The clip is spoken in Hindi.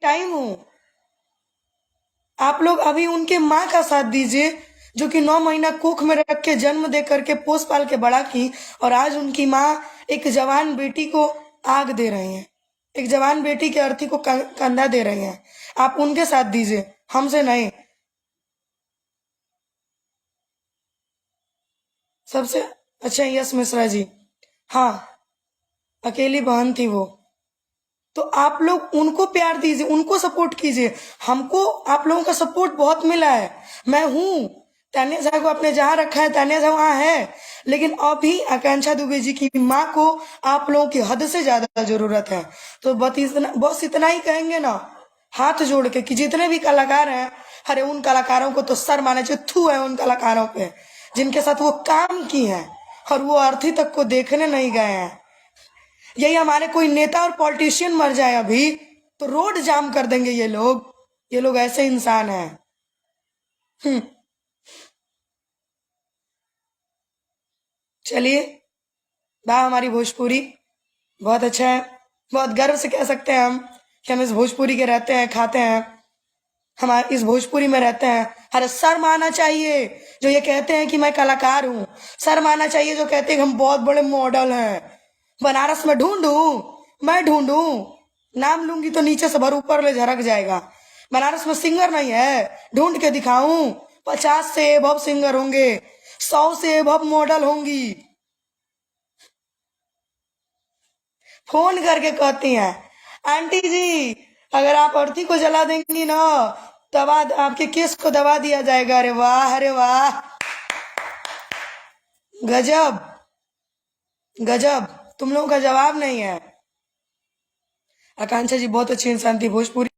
टाइम हूं। आप लोग अभी उनके माँ का साथ दीजिए, जो कि 9 महीना कुख में रख के जन्म दे करके पोस पाल के बड़ा की, और आज उनकी माँ एक जवान बेटी को आग दे रहे हैं, एक जवान बेटी की अर्थी को कंधा दे रहे हैं। आप उनके साथ दीजिए, हमसे नहीं। सबसे अच्छा यश मिश्रा जी, हाँ, अकेली बहन थी वो। तो आप लोग उनको प्यार दीजिए, उनको सपोर्ट कीजिए। हमको आप लोगों का सपोर्ट बहुत मिला है। मैं हूँ, तान्या झा को आपने जहाँ रखा है, तान्या झा वहाँ है, लेकिन अभी आकांक्षा दुबे जी की माँ को आप लोगों की हद से ज्यादा जरूरत है। तो बस इतना ही कहेंगे ना, हाथ जोड़ के, कि जितने भी कलाकार हैं, अरे उन कलाकारों को तो सर माने चाहिए, थू है उन कलाकारों पे जिनके साथ वो काम की हैं और वो अर्थी तक को देखने नहीं गए हैं। यही हमारे कोई नेता और पॉलिटिशियन मर जाए अभी, तो रोड जाम कर देंगे ये लोग। ये लोग ऐसे इंसान हैं। हम्म। चलिए, वाह हमारी भोजपुरी, बहुत अच्छा है। बहुत गर्व से कह सकते हैं हम कि हम इस भोजपुरी के रहते हैं, खाते हैं, हम इस भोजपुरी में रहते हैं। अरे सर माना चाहिए जो ये कहते हैं कि मैं कलाकार हूँ। सर माना चाहिए जो कहते हैं कि हम बहुत बड़े मॉडल हैं। बनारस में ढूंढूं, मैं ढूंढूं, नाम लूंगी तो नीचे से भर ऊपर ले झरक जाएगा। बनारस में सिंगर नहीं है, ढूंढ के दिखाऊं। 50 से एबव सिंगर होंगे, 100 से एबव मॉडल होंगी। फोन करके कहती हैं, आंटी जी अगर आप अर्थी को जला देंगी ना, दबा आपके केस को दबा दिया जाएगा। अरे वाह, अरे वाह, गजब, गजब, तुम लोगों का जवाब नहीं है। आकांक्षा जी बहुत अच्छी इंसान थी भोजपुरी